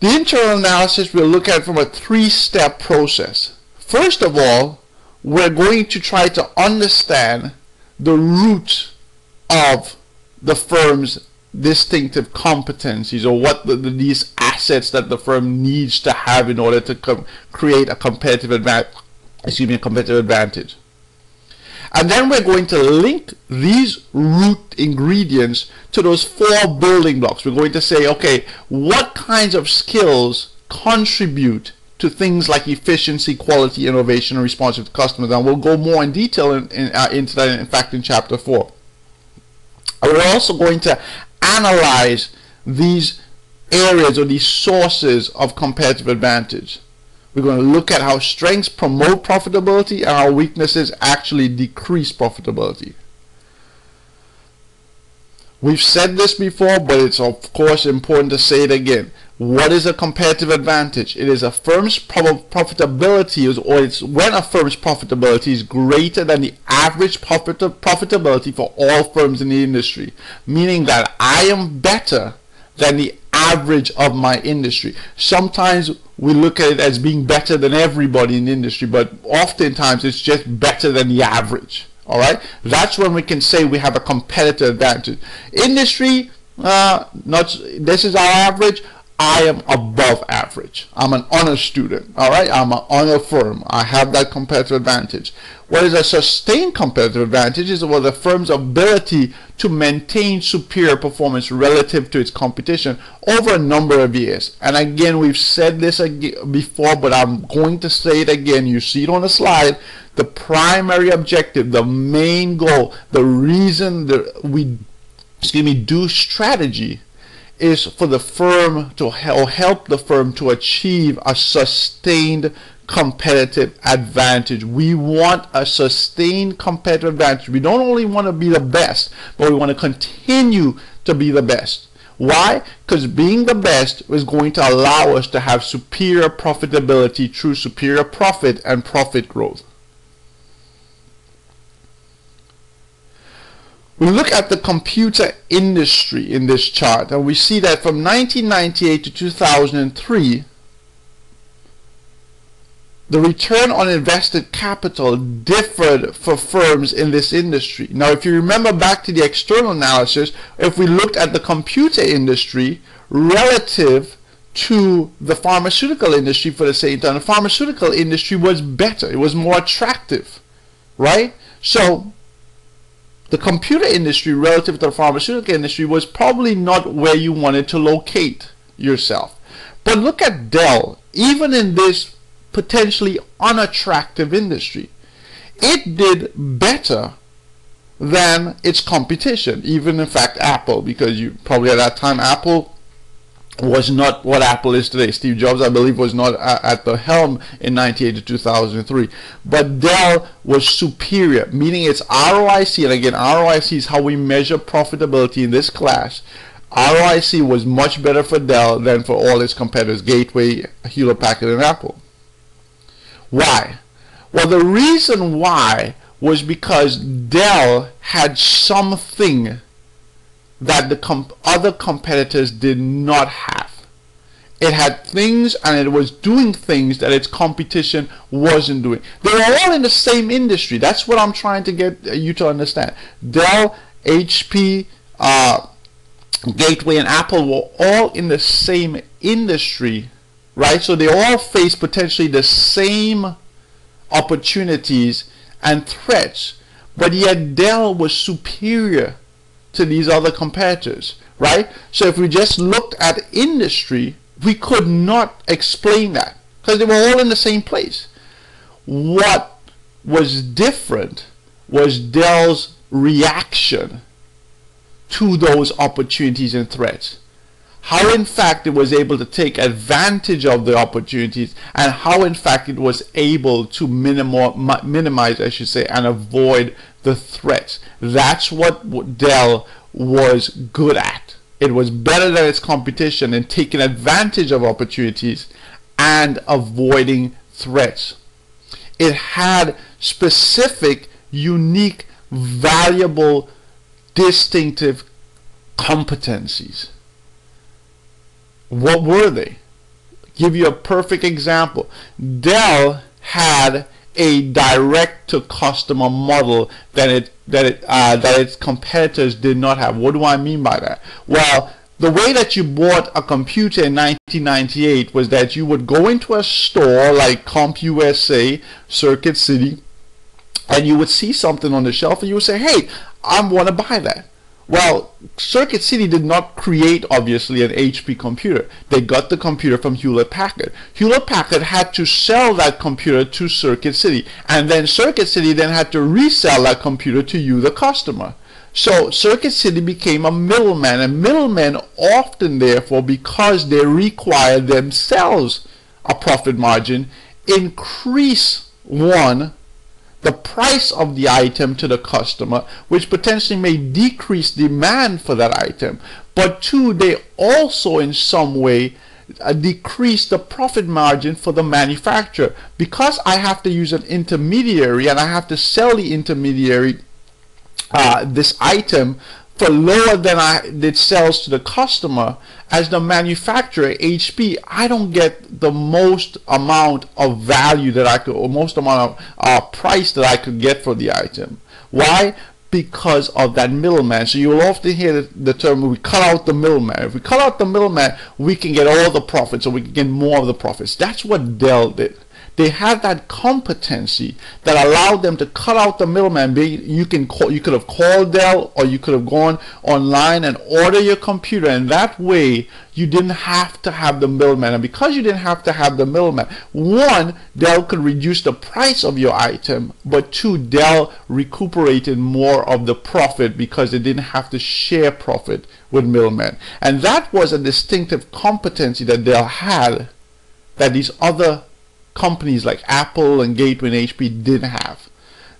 The internal analysis we'll look at from a three-step process. First of all, we're going to try to understand the root of the firm's distinctive competencies, or what these assets that the firm needs to have in order to create a competitive advantage. And then we're going to link these root ingredients to those four building blocks. We're going to say, okay, what kinds of skills contribute to things like efficiency, quality, innovation, and responsive to customers? And we'll go more in detail into that, in fact, in chapter 4. And we're also going to analyze these areas or these sources of competitive advantage. We're going to look at how strengths promote profitability and how weaknesses actually decrease profitability. We've said this before, but it's of course important to say it again. What is a competitive advantage? It is a firm's profitability, or it's when a firm's profitability is greater than the average profitability for all firms in the industry, meaning that I am better than the average of my industry. Sometimes we look at it as being better than everybody in the industry, but oftentimes it's just better than the average. All right, that's when we can say we have a competitive advantage. Industry, this is our average. I am above average. I'm an honor student. All right, I'm an honor firm. I have that competitive advantage. What is a sustained competitive advantage is the firm's ability to maintain superior performance relative to its competition over a number of years. And again, we've said this before, but I'm going to say it again. You see it on the slide. The primary objective, the main goal, the reason that we do strategy is for the firm to help the firm to achieve a sustained competitive advantage. We want a sustained competitive advantage. We don't only want to be the best, but we want to continue to be the best. Why? Because being the best is going to allow us to have superior profitability through superior profit and profit growth. We look at the computer industry in this chart, and we see that from 1998 to 2003, the return on invested capital differed for firms in this industry. Now, if you remember back to the external analysis, if we looked at the computer industry relative to the pharmaceutical industry for the same time, the pharmaceutical industry was better. It was more attractive, right? So the computer industry relative to the pharmaceutical industry was probably not where you wanted to locate yourself. But look at Dell. Even in this potentially unattractive industry, it did better than its competition, even in fact Apple, because you probably at that time Apple was not what Apple is today. Steve Jobs, I believe, was not at the helm in 1998 to 2003. But Dell was superior, meaning its ROIC, and again, ROIC is how we measure profitability in this class. ROIC was much better for Dell than for all its competitors, Gateway, Hewlett-Packard, and Apple. Why? Well, the reason why was because Dell had something that the other competitors did not have. It had things, and it was doing things that its competition wasn't doing. They were all in the same industry. That's what I'm trying to get you to understand. Dell, HP, Gateway, and Apple were all in the same industry, right? So they all face potentially the same opportunities and threats, but yet Dell was superior to these other competitors, right? So if we just looked at industry, we could not explain that because they were all in the same place. What was different was Dell's reaction to those opportunities and threats. How in fact it was able to take advantage of the opportunities, and how in fact it was able to minimize, I should say, and avoid the threats. That's what Dell was good at. It was better than its competition in taking advantage of opportunities and avoiding threats. It had specific, unique, valuable, distinctive competencies. What were they? Give you a perfect example. Dell had a direct to customer model that its competitors did not have. What do I mean by that? Well, the way that you bought a computer in 1998 was that you would go into a store like CompUSA, Circuit City, and you would see something on the shelf and you would say, hey, I want to buy that. Well, Circuit City did not create, obviously, an HP computer. They got the computer from Hewlett-Packard. Hewlett-Packard had to sell that computer to Circuit City, and then Circuit City then had to resell that computer to you, the customer. So Circuit City became a middleman, and middlemen often, therefore, because they require themselves a profit margin, increase, one, the price of the item to the customer, which potentially may decrease demand for that item. But two, they also in some way decrease the profit margin for the manufacturer. Because I have to use an intermediary and I have to sell the intermediary this item for lower than it sells to the customer, as the manufacturer, HP, I don't get the most amount of value that I could, or most amount of price that I could get for the item. Why? Because of that middleman. So you will often hear the term, we cut out the middleman. If we cut out the middleman, we can get all the profits, or we can get more of the profits. That's what Dell did. They had that competency that allowed them to cut out the middleman. You could have called Dell, or you could have gone online and order your computer, and that way you didn't have to have the middleman. And because you didn't have to have the middleman, one, Dell could reduce the price of your item, but two, Dell recuperated more of the profit because they didn't have to share profit with middlemen. And that was a distinctive competency that Dell had that these other companies like Apple and Gateway and HP didn't have.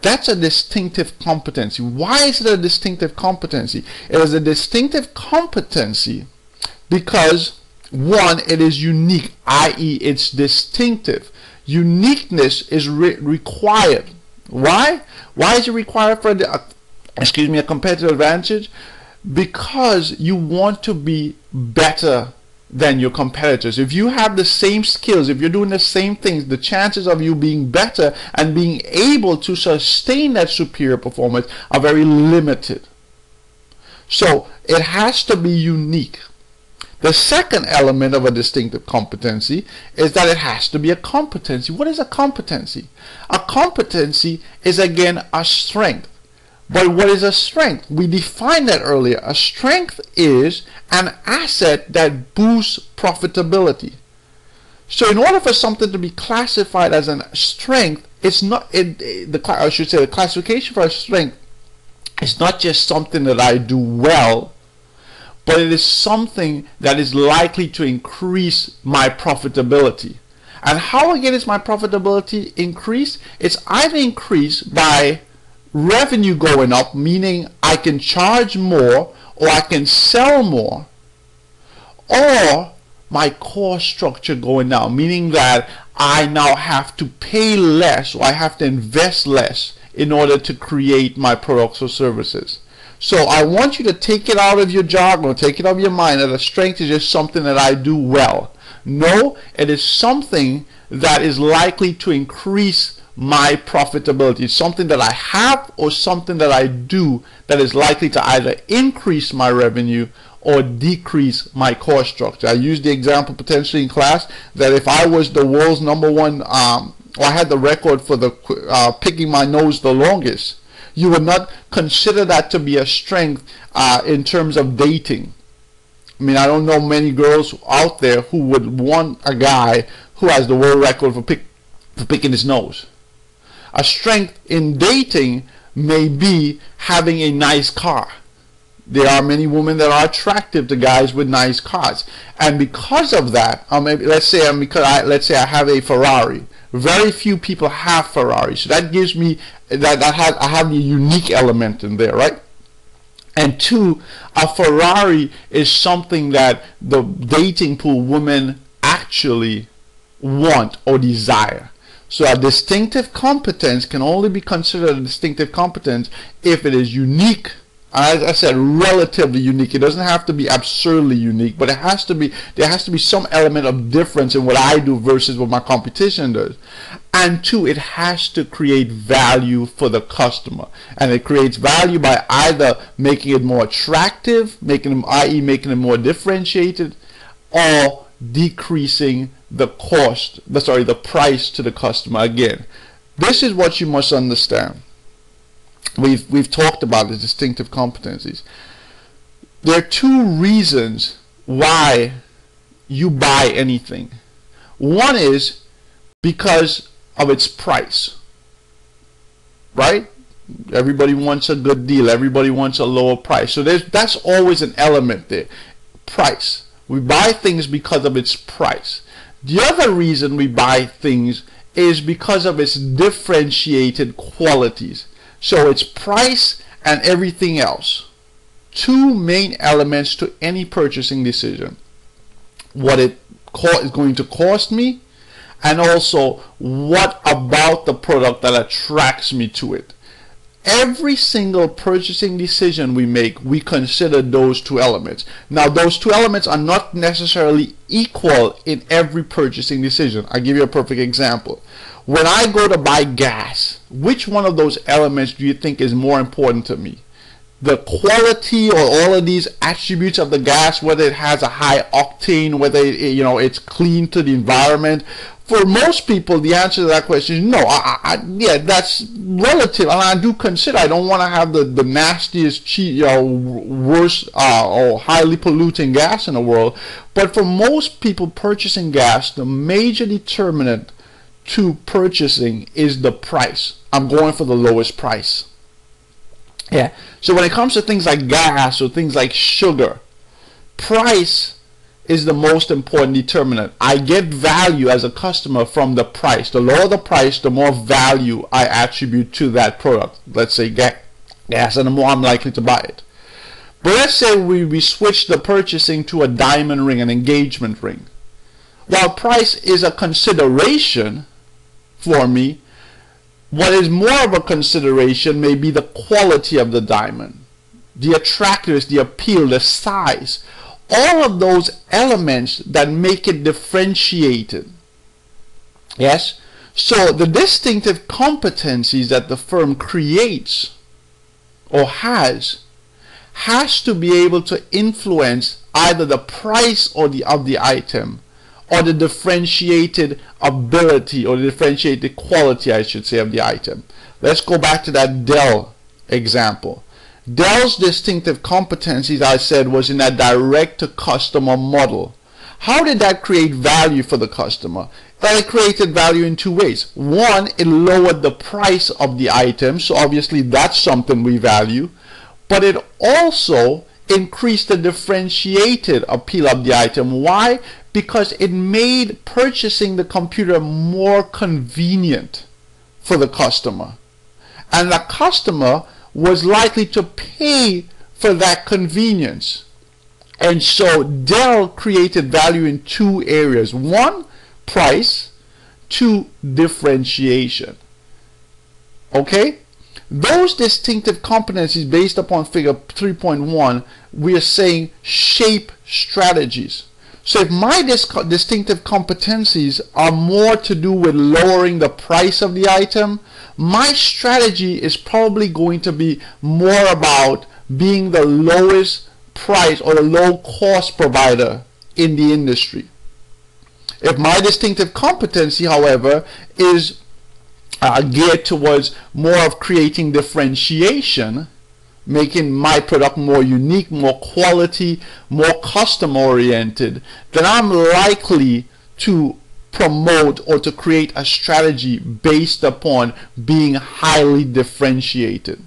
That's a distinctive competency. Why is it a distinctive competency? It is a distinctive competency because, one, it is unique, i.e. it's distinctive. Uniqueness is required. Why? Why is it required for a competitive advantage? Because you want to be better than your competitors. If you have the same skills, if you're doing the same things, the chances of you being better and being able to sustain that superior performance are very limited. So it has to be unique. The second element of a distinctive competency is that it has to be a competency. What is a competency? A competency is, again, a strength. But what is a strength? We defined that earlier. A strength is an asset that boosts profitability. So in order for something to be classified as a strength, it's not, I should say the classification for a strength is not just something that I do well, but it is something that is likely to increase my profitability. And how again is my profitability increased? It's either increased by revenue going up, meaning I can charge more or I can sell more, or my cost structure going down, meaning that I now have to pay less or I have to invest less in order to create my products or services. So I want you to take it out of your jargon, take it out of your mind that a strength is just something that I do well. No, it is something that is likely to increase my profitability. It's something that I have or something that I do that is likely to either increase my revenue or decrease my cost structure. I used the example potentially in class that if I was the world's #1, or I had the record for the picking my nose the longest, you would not consider that to be a strength in terms of dating. I mean, I don't know many girls out there who would want a guy who has the world record for picking his nose. A strength in dating may be having a nice car. There are many women that are attractive to guys with nice cars, and because of that, let's say I have a Ferrari. Very few people have Ferraris, so that gives me I have the unique element in there, right? And two, a Ferrari is something that the dating pool women actually want or desire. So a distinctive competence can only be considered a distinctive competence if it is unique As I said, relatively unique. It doesn't have to be absurdly unique, but it has to be, there has to be some element of difference in what I do versus what my competition does. And two, it has to create value for the customer. And it creates value by either making it more attractive, i.e. making it more differentiated, or decreasing the cost, the price to the customer. Again, this is what you must understand. We've talked about the distinctive competencies. There are two reasons why you buy anything. One is because of its price, right? Everybody wants a good deal. Everybody wants a lower price. So that's always an element there. Price. We buy things because of its price. The other reason we buy things is because of its differentiated qualities. So it's price and everything else. Two main elements to any purchasing decision. What it is going to cost me, and also what about the product that attracts me to it. Every single purchasing decision we make, we consider those two elements. Now, those two elements are not necessarily equal in every purchasing decision. I'll give you a perfect example. When I go to buy gas, which one of those elements do you think is more important to me? The quality or all of these attributes of the gas, whether it has a high octane, whether it's clean to the environment. For most people, the answer to that question is no. Yeah, that's relative, and I do consider I don't want to have the nastiest, worst or highly polluting gas in the world. But for most people purchasing gas, the major determinant to purchasing is the price. I'm going for the lowest price. Yeah. So when it comes to things like gas or things like sugar, price is the most important determinant. I get value as a customer from the price. The lower the price, the more value I attribute to that product. Let's say gas, and the more I'm likely to buy it. But let's say we switch the purchasing to a diamond ring, an engagement ring. While price is a consideration for me, what is more of a consideration may be the quality of the diamond, the attractiveness, the appeal, the size, all of those elements that make it differentiated. Yes? So the distinctive competencies that the firm creates or has to be able to influence either the price or of the item, or the differentiated ability or the differentiated quality, I should say, of the item. Let's go back to that Dell example. Dell's distinctive competencies, I said, was in that direct-to-customer model. How did that create value for the customer? Well, it created value in two ways. One, it lowered the price of the item, so obviously that's something we value. But it also increased the differentiated appeal of the item. Why? Because it made purchasing the computer more convenient for the customer. And the customer was likely to pay for that convenience. And so Dell created value in two areas. One, price. Two, differentiation. Okay? Those distinctive competencies based upon figure 3.1, we are saying shape strategies. So if my distinctive competencies are more to do with lowering the price of the item, my strategy is probably going to be more about being the lowest price or the low cost provider in the industry. If my distinctive competency, however, is geared towards more of creating differentiation, making my product more unique, more quality, more customer oriented, then I'm likely to promote or to create a strategy based upon being highly differentiated.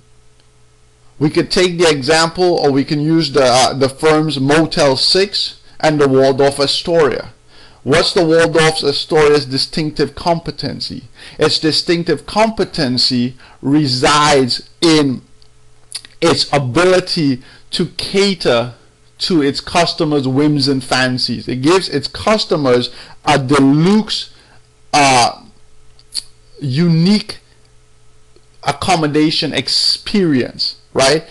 We could take the example, or we can use the firm's Motel 6 and the Waldorf Astoria. What's the Waldorf Astoria's distinctive competency? Its distinctive competency resides in its ability to cater to its customers' whims and fancies. It gives its customers a deluxe, unique accommodation experience, right?